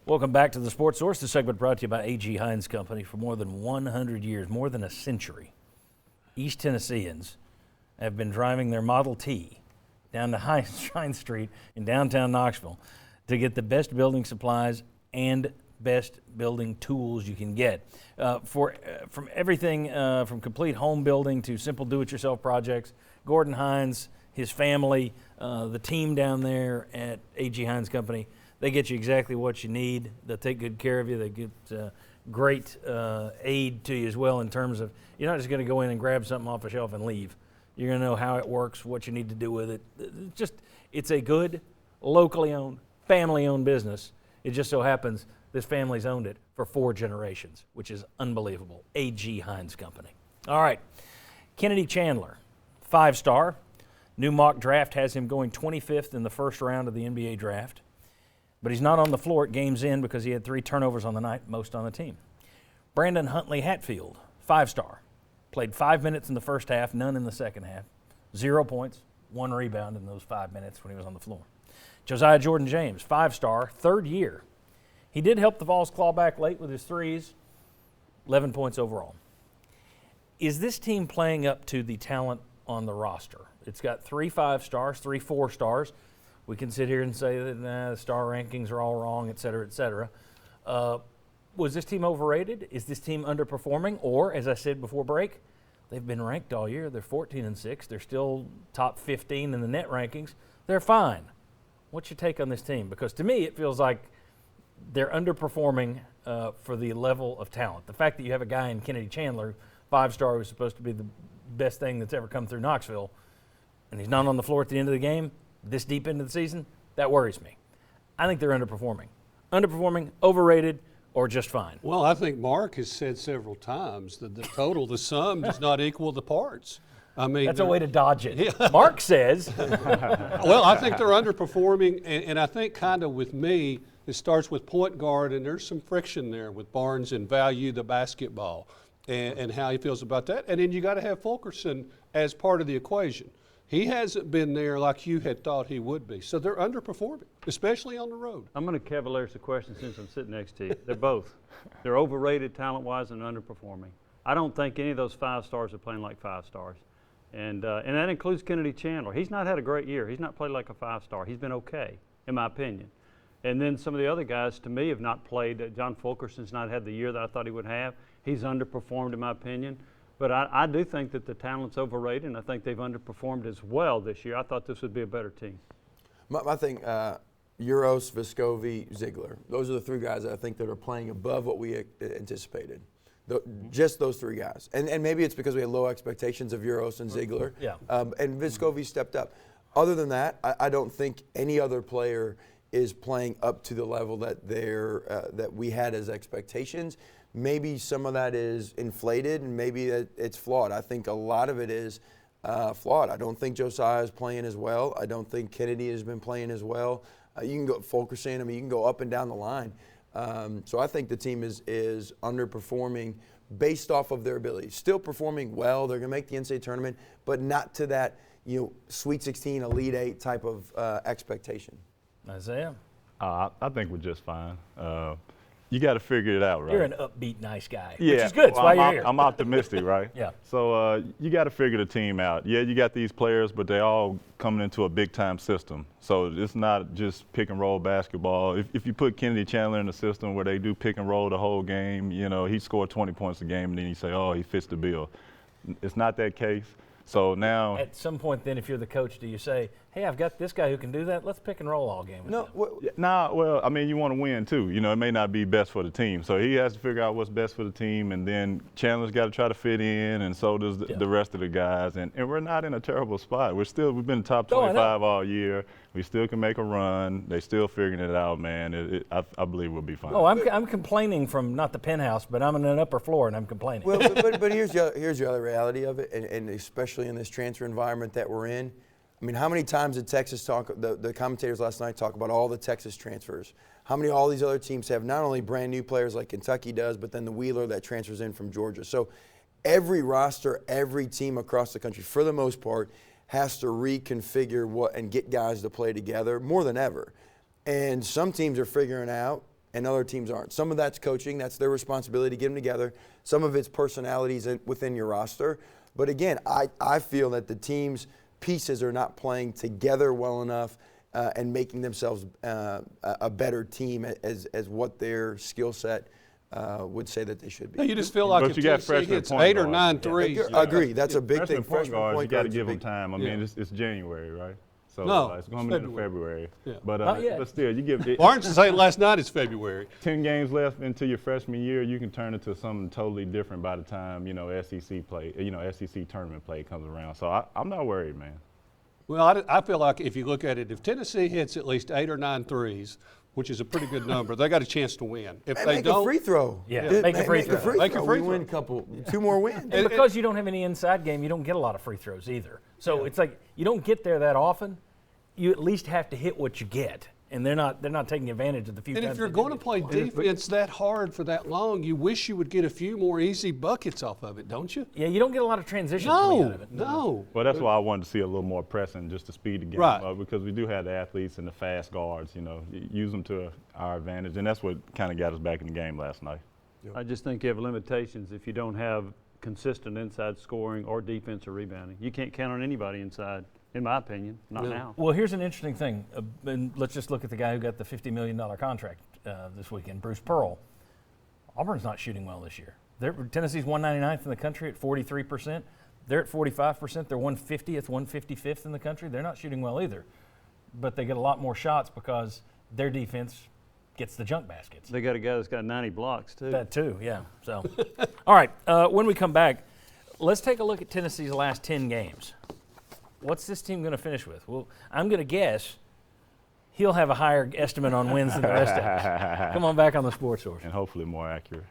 Welcome back to the Sports Source. This segment brought to you by A.G. Hines Company. For more than 100 years, more than a century, East Tennesseans have been driving their Model T down to Hines Street in downtown Knoxville to get the best building supplies and best building tools you can get. From everything from complete home building to simple do-it-yourself projects, Gordon Hines, his family, the team down there at A.G. Hines Company, they get you exactly what you need. They'll take good care of you. They get great aid to you as well in terms of you're not just going to go in and grab something off a shelf and leave. You're going to know how it works, what you need to do with it. It's a good, locally owned, family-owned business. It just so happens this family's owned it for 4 generations, which is unbelievable. A.G. Hines Company. All right, Kennedy Chandler, 5-star. New mock draft has him going 25th in the first round of the NBA draft. But he's not on the floor at game's end because he had 3 turnovers on the night, most on the team. Brandon Huntley Hatfield, 5-star. Played 5 minutes in the first half, none in the second half. 0 points, 1 rebound in those 5 minutes when he was on the floor. Josiah Jordan James, 5-star, 3rd year. He did help the Vols claw back late with his threes, 11 points overall. Is this team playing up to the talent on the roster? It's got 3 5-stars, 3 4-stars. We can sit here and say that the star rankings are all wrong, et cetera, et cetera. Was this team overrated? Is this team underperforming? Or, as I said before break, they've been ranked all year. They're 14-6. They're still top 15 in the net rankings. They're fine. What's your take on this team? Because to me, it feels like they're underperforming for the level of talent. The fact that you have a guy in Kennedy Chandler, 5-star, who's supposed to be the best thing that's ever come through Knoxville, and he's not on the floor at the end of the game, this deep into the season, that worries me. I think they're underperforming. Underperforming, overrated, or just fine. Well, I think Mark has said several times that the total, the sum, does not equal the parts. I mean, that's a way to dodge it. Yeah. Mark says. Well, I think they're underperforming, and I think kind of with me, it starts with point guard, and there's some friction there with Barnes and value the basketball and how he feels about that. And then you got to have Fulkerson as part of the equation. He hasn't been there like you had thought he would be. So they're underperforming, especially on the road. I'm going to cavalier the question since I'm sitting next to you. They're both. They're overrated talent-wise and underperforming. I don't think any of those 5-stars are playing like 5-stars. And that includes Kennedy Chandler. He's not had a great year. He's not played like a 5-star. He's been okay, in my opinion. And then some of the other guys, to me, have not played. John Fulkerson's not had the year that I thought he would have. He's underperformed, in my opinion. But I do think that the talent's overrated, and I think they've underperformed as well this year. I thought this would be a better team. My thing, Uros, Vescovi, Ziegler. Those are the 3 guys that I think that are playing above what we anticipated. Just those 3 guys. And maybe it's because we had low expectations of Uros and Ziegler. Yeah. And Vescovi stepped up. Other than that, I don't think any other player is playing up to the level that that we had as expectations. Maybe some of that is inflated and maybe it's flawed. I think a lot of it is flawed. I don't think Josiah is playing as well. I don't think Kennedy has been playing as well. You can go Fulkerson. I mean, you can go up and down the line. So I think the team is underperforming based off of their ability. Still performing well. They're going to make the NCAA tournament, but not to that Sweet 16, Elite 8 type of expectation. Isaiah? I think we're just fine. You got to figure it out, right? You're an upbeat, nice guy, yeah. which is good. That's why you're here. I'm optimistic, right? Yeah. So you got to figure the team out. Yeah, you got these players, but they all coming into a big-time system. So it's not just pick-and-roll basketball. If you put Kennedy Chandler in a system where they do pick-and-roll the whole game, he scored 20 points a game, and then you say, oh, he fits the bill. It's not that case. So now, at some point, then, if you're the coach, do you say, "Hey, I've got this guy who can do that. Let's pick and roll all game"? Well, I mean, you want to win too. It may not be best for the team, so he has to figure out what's best for the team, and then Chandler's got to try to fit in, and so does the rest of the guys. And we're not in a terrible spot. We've been top 25 all year. We still can make a run. They still figuring it out, man. I believe we'll be fine. Oh, I'm complaining from not the penthouse, but I'm on an upper floor and I'm complaining. Well, but here's the other reality of it, and especially in this transfer environment that we're in. I mean, how many times did Texas the commentators last night talk about all the Texas transfers? How many all these other teams have not only brand new players like Kentucky does, but then the Wheeler that transfers in from Georgia. So every roster, every team across the country, for the most part, has to reconfigure and get guys to play together more than ever. And some teams are figuring out and other teams aren't. Some of that's coaching. That's their responsibility to get them together. Some of it's personalities within your roster. But again, I feel that the team's pieces are not playing together well enough and making themselves a better team as what their skill set would say that they should be. No, you just feel like But if you got Tennessee freshman hits point 8 or guards. 9 threes, I agree. That's a big Freshman thing. point guards, you got to guard's a give them big- time. I mean, it's January, right? So No, it's going it's into February. Yeah. But, Not yet. but still, you give it Barnes was saying last night it's February. 10 games left into your freshman year, you can turn into something totally different by the time, SEC play, SEC tournament play comes around. So I'm not worried, man. Well, I feel like if you look at it, if Tennessee hits at least 8 or 9 threes, which is a pretty good number, they got a chance to win. If they Make don't, a free throw. Yeah, make a free throw. Make a free We win throw. 2 more wins. And because you don't have any inside game, you don't get a lot of free throws either. So it's like you don't get there that often. You at least have to hit what you get, and they're not taking advantage of the few And times. if you're they going to do. play defense that hard for that long, you wish you would get a few more easy buckets off of it, don't you? Yeah, you don't get a lot of transition coming out No, of it. no. Well, that's why I wanted to see a little more pressing just to speed the game Right. up because we do have the athletes and the fast guards, use them to our advantage. And that's what kind of got us back in the game last night. I just think you have limitations if you don't have consistent inside scoring or defense or rebounding. You can't count on anybody inside, in my opinion, not No. now. Well, here's an interesting thing, and let's just look at the guy who got the $50 million contract this weekend, Bruce Pearl. Auburn's not shooting well this year. Tennessee's 199th in the country at 43%. They're at 45%. They're 150th, 155th in the country. They're not shooting well either, but they get a lot more shots because their defense gets the junk baskets. They got a guy that's got 90 blocks, too. That too, yeah. So, all right. When we come back, let's take a look at Tennessee's last 10 games. What's this team going to finish with? Well, I'm going to guess he'll have a higher estimate on wins than the rest of us. Come on back on the Sports Source. And hopefully more accurate.